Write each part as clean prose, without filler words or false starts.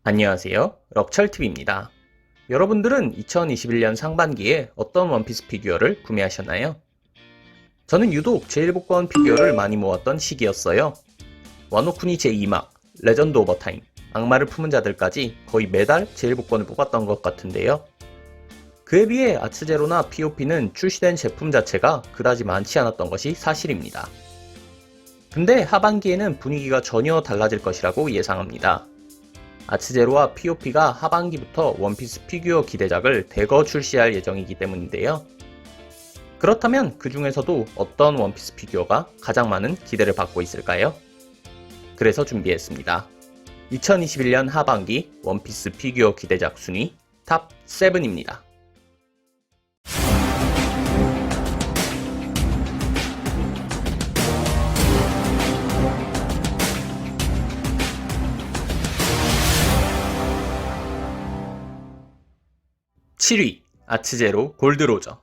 안녕하세요. 럭철TV입니다. 여러분들은 2021년 상반기에 어떤 원피스 피규어를 구매하셨나요? 저는 유독 제일복권 피규어를 많이 모았던 시기였어요. 와노쿠니 제2막, 레전드 오버타임, 악마를 품은 자들까지 거의 매달 제일복권을 뽑았던 것 같은데요. 그에 비해 아츠제로나 POP는 출시된 제품 자체가 그다지 많지 않았던 것이 사실입니다. 근데 하반기에는 분위기가 전혀 달라질 것이라고 예상합니다. 아츠제로와 POP가 하반기부터 원피스 피규어 기대작을 대거 출시할 예정이기 때문인데요. 그렇다면 그 중에서도 어떤 원피스 피규어가 가장 많은 기대를 받고 있을까요? 그래서 준비했습니다. 2021년 하반기 원피스 피규어 기대작 순위 탑 7입니다. 7위 아츠제로 골드로저.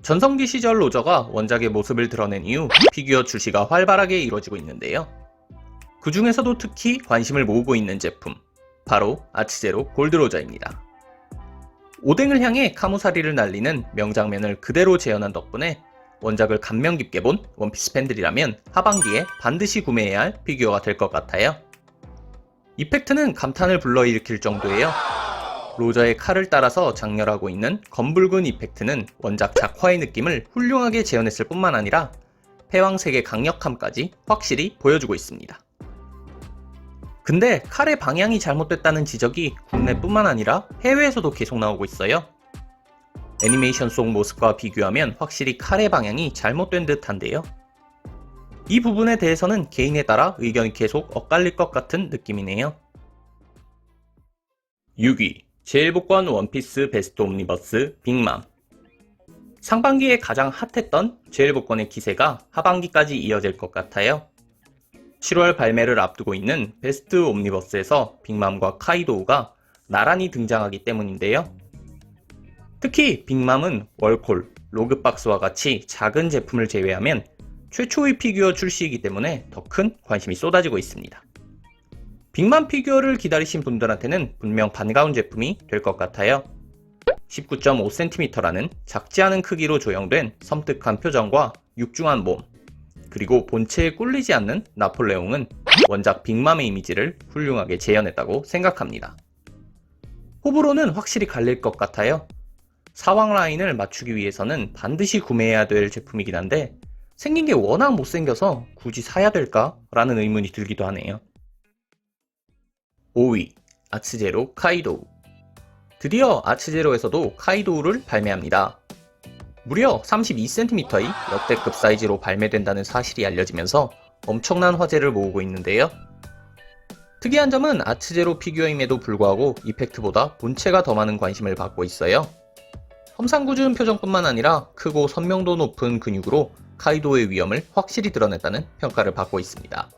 전성기 시절 로저가 원작의 모습을 드러낸 이후 피규어 출시가 활발하게 이루어지고 있는데요. 그 중에서도 특히 관심을 모으고 있는 제품, 바로 아츠제로 골드로저입니다. 오뎅을 향해 카무사리를 날리는 명장면을 그대로 재현한 덕분에 원작을 감명 깊게 본 원피스 팬들이라면 하반기에 반드시 구매해야 할 피규어가 될 것 같아요. 이펙트는 감탄을 불러일으킬 정도예요. 로저의 칼을 따라서 장렬하고 있는 검붉은 이펙트는 원작 작화의 느낌을 훌륭하게 재현했을 뿐만 아니라 패왕색의 강력함까지 확실히 보여주고 있습니다. 근데 칼의 방향이 잘못됐다는 지적이 국내뿐만 아니라 해외에서도 계속 나오고 있어요. 애니메이션 속 모습과 비교하면 확실히 칼의 방향이 잘못된 듯한데요. 이 부분에 대해서는 개인에 따라 의견이 계속 엇갈릴 것 같은 느낌이네요. 6위 제일복권 원피스 베스트 옴니버스 빅맘. 상반기에 가장 핫했던 제일복권의 기세가 하반기까지 이어질 것 같아요. 7월 발매를 앞두고 있는 베스트 옴니버스에서 빅맘과 카이도우가 나란히 등장하기 때문인데요. 특히 빅맘은 월콜, 로그박스와 같이 작은 제품을 제외하면 최초의 피규어 출시이기 때문에 더 큰 관심이 쏟아지고 있습니다. 빅맘 피규어를 기다리신 분들한테는 분명 반가운 제품이 될 것 같아요. 19.5cm라는 작지 않은 크기로 조형된 섬뜩한 표정과 육중한 몸, 그리고 본체에 꿀리지 않는 나폴레옹은 원작 빅맘의 이미지를 훌륭하게 재현했다고 생각합니다. 호불호는 확실히 갈릴 것 같아요. 사왕 라인을 맞추기 위해서는 반드시 구매해야 될 제품이긴 한데 생긴 게 워낙 못생겨서 굳이 사야 될까? 라는 의문이 들기도 하네요. 5위 아츠제로 카이도우. 드디어 아츠제로에서도 카이도우를 발매합니다. 무려 32cm의 역대급 사이즈로 발매된다는 사실이 알려지면서 엄청난 화제를 모으고 있는데요. 특이한 점은 아츠제로 피규어임에도 불구하고 이펙트보다 본체가 더 많은 관심을 받고 있어요. 험상궂은 표정뿐만 아니라 크고 선명도 높은 근육으로 카이도우의 위엄을 확실히 드러냈다는 평가를 받고 있습니다.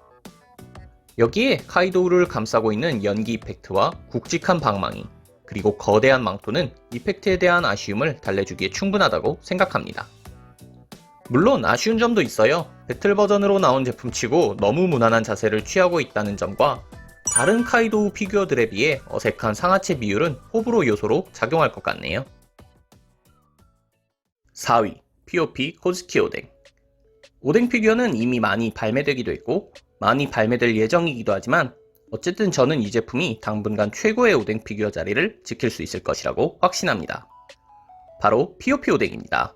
여기에 카이도우를 감싸고 있는 연기 이펙트와 굵직한 방망이, 그리고 거대한 망토는 이펙트에 대한 아쉬움을 달래주기에 충분하다고 생각합니다. 물론 아쉬운 점도 있어요. 배틀 버전으로 나온 제품치고 너무 무난한 자세를 취하고 있다는 점과 다른 카이도우 피규어들에 비해 어색한 상하체 비율은 호불호 요소로 작용할 것 같네요. 4위 POP 코즈키 오뎅. 오뎅 피규어는 이미 많이 발매되기도 했고 많이 발매될 예정이기도 하지만 어쨌든 저는 이 제품이 당분간 최고의 오뎅 피규어 자리를 지킬 수 있을 것이라고 확신합니다. 바로 POP 오뎅입니다.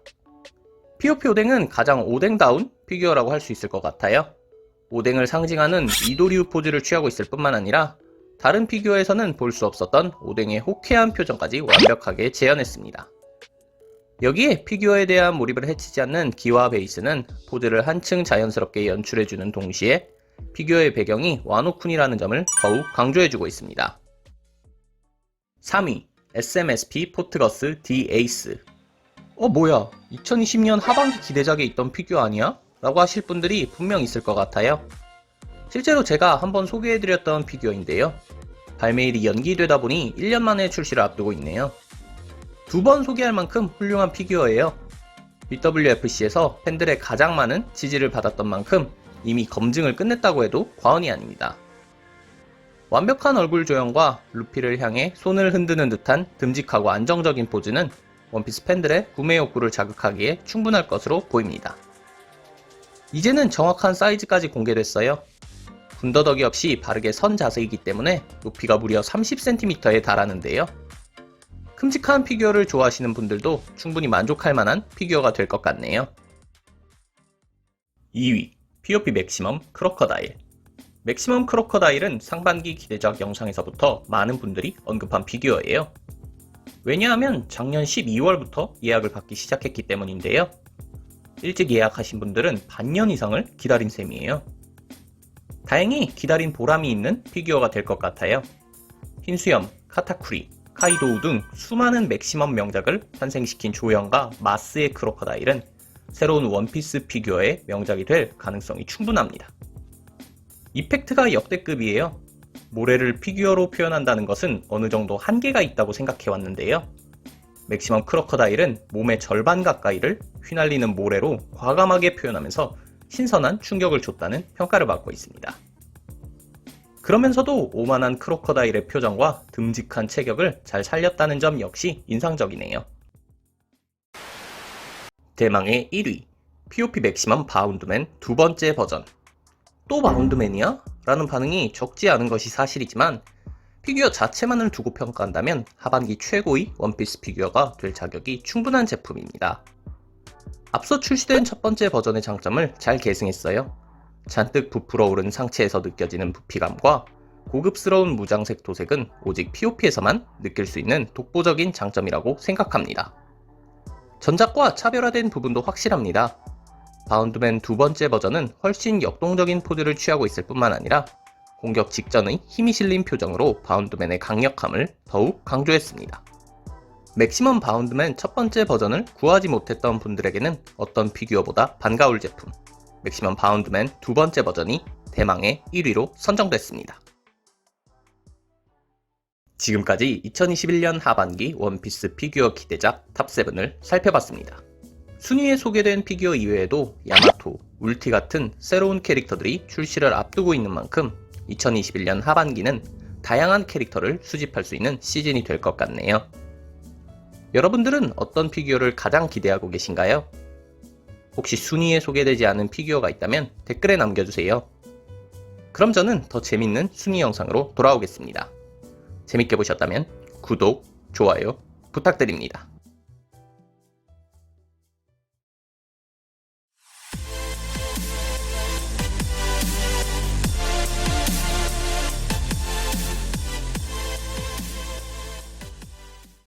POP 오뎅은 가장 오뎅다운 피규어라고 할 수 있을 것 같아요. 오뎅을 상징하는 이도류 포즈를 취하고 있을 뿐만 아니라 다른 피규어에서는 볼 수 없었던 오뎅의 호쾌한 표정까지 완벽하게 재현했습니다. 여기에 피규어에 대한 몰입을 해치지 않는 기와 베이스는 포즈를 한층 자연스럽게 연출해주는 동시에 피규어의 배경이 와노쿤이라는 점을 더욱 강조해주고 있습니다. 3위 SMSP 포트거스 D 에이스. 뭐야 2020년 하반기 기대작에 있던 피규어 아니야? 라고 하실 분들이 분명 있을 것 같아요. 실제로 제가 한번 소개해드렸던 피규어인데요. 발매일이 연기되다 보니 1년 만에 출시를 앞두고 있네요. 2번 소개할 만큼 훌륭한 피규어예요. BWFC에서 팬들의 가장 많은 지지를 받았던 만큼 이미 검증을 끝냈다고 해도 과언이 아닙니다. 완벽한 얼굴 조형과 루피를 향해 손을 흔드는 듯한 듬직하고 안정적인 포즈는 원피스 팬들의 구매 욕구를 자극하기에 충분할 것으로 보입니다. 이제는 정확한 사이즈까지 공개됐어요. 군더더기 없이 바르게 선 자세이기 때문에 높이가 무려 30cm에 달하는데요. 큼직한 피규어를 좋아하시는 분들도 충분히 만족할 만한 피규어가 될 것 같네요. 2위, POP 맥시멈 크로커다일. 맥시멈 크로커다일은 상반기 기대작 영상에서부터 많은 분들이 언급한 피규어예요. 왜냐하면 작년 12월부터 예약을 받기 시작했기 때문인데요. 일찍 예약하신 분들은 반년 이상을 기다린 셈이에요. 다행히 기다린 보람이 있는 피규어가 될 것 같아요. 흰수염, 카타쿠리, 카이도우 등 수많은 맥시멈 명작을 탄생시킨 조형과 마스의 크로커다일은 새로운 원피스 피규어의 명작이 될 가능성이 충분합니다. 이펙트가 역대급이에요. 모래를 피규어로 표현한다는 것은 어느 정도 한계가 있다고 생각해왔는데요. 맥시멈 크로커다일은 몸의 절반 가까이를 휘날리는 모래로 과감하게 표현하면서 신선한 충격을 줬다는 평가를 받고 있습니다. 그러면서도 오만한 크로커다일의 표정과 듬직한 체격을 잘 살렸다는 점 역시 인상적이네요. 대망의 1위, POP 맥시멈 바운드맨 두 번째 버전. 또 바운드맨이야? 라는 반응이 적지 않은 것이 사실이지만 피규어 자체만을 두고 평가한다면 하반기 최고의 원피스 피규어가 될 자격이 충분한 제품입니다. 앞서 출시된 첫 번째 버전의 장점을 잘 계승했어요. 잔뜩 부풀어 오른 상체에서 느껴지는 부피감과 고급스러운 무장색 도색은 오직 POP에서만 느낄 수 있는 독보적인 장점이라고 생각합니다. 전작과 차별화된 부분도 확실합니다. 바운드맨 두 번째 버전은 훨씬 역동적인 포즈를 취하고 있을 뿐만 아니라 공격 직전의 힘이 실린 표정으로 바운드맨의 강력함을 더욱 강조했습니다. 맥시멈 바운드맨 첫 번째 버전을 구하지 못했던 분들에게는 어떤 피규어보다 반가울 제품, 맥시멈 바운드맨 두 번째 버전이 대망의 1위로 선정됐습니다. 지금까지 2021년 하반기 원피스 피규어 기대작 탑7을 살펴봤습니다. 순위에 소개된 피규어 이외에도 야마토, 울티 같은 새로운 캐릭터들이 출시를 앞두고 있는 만큼 2021년 하반기는 다양한 캐릭터를 수집할 수 있는 시즌이 될 것 같네요. 여러분들은 어떤 피규어를 가장 기대하고 계신가요? 혹시 순위에 소개되지 않은 피규어가 있다면 댓글에 남겨주세요. 그럼 저는 더 재밌는 순위 영상으로 돌아오겠습니다. 재밌게 보셨다면 구독, 좋아요 부탁드립니다.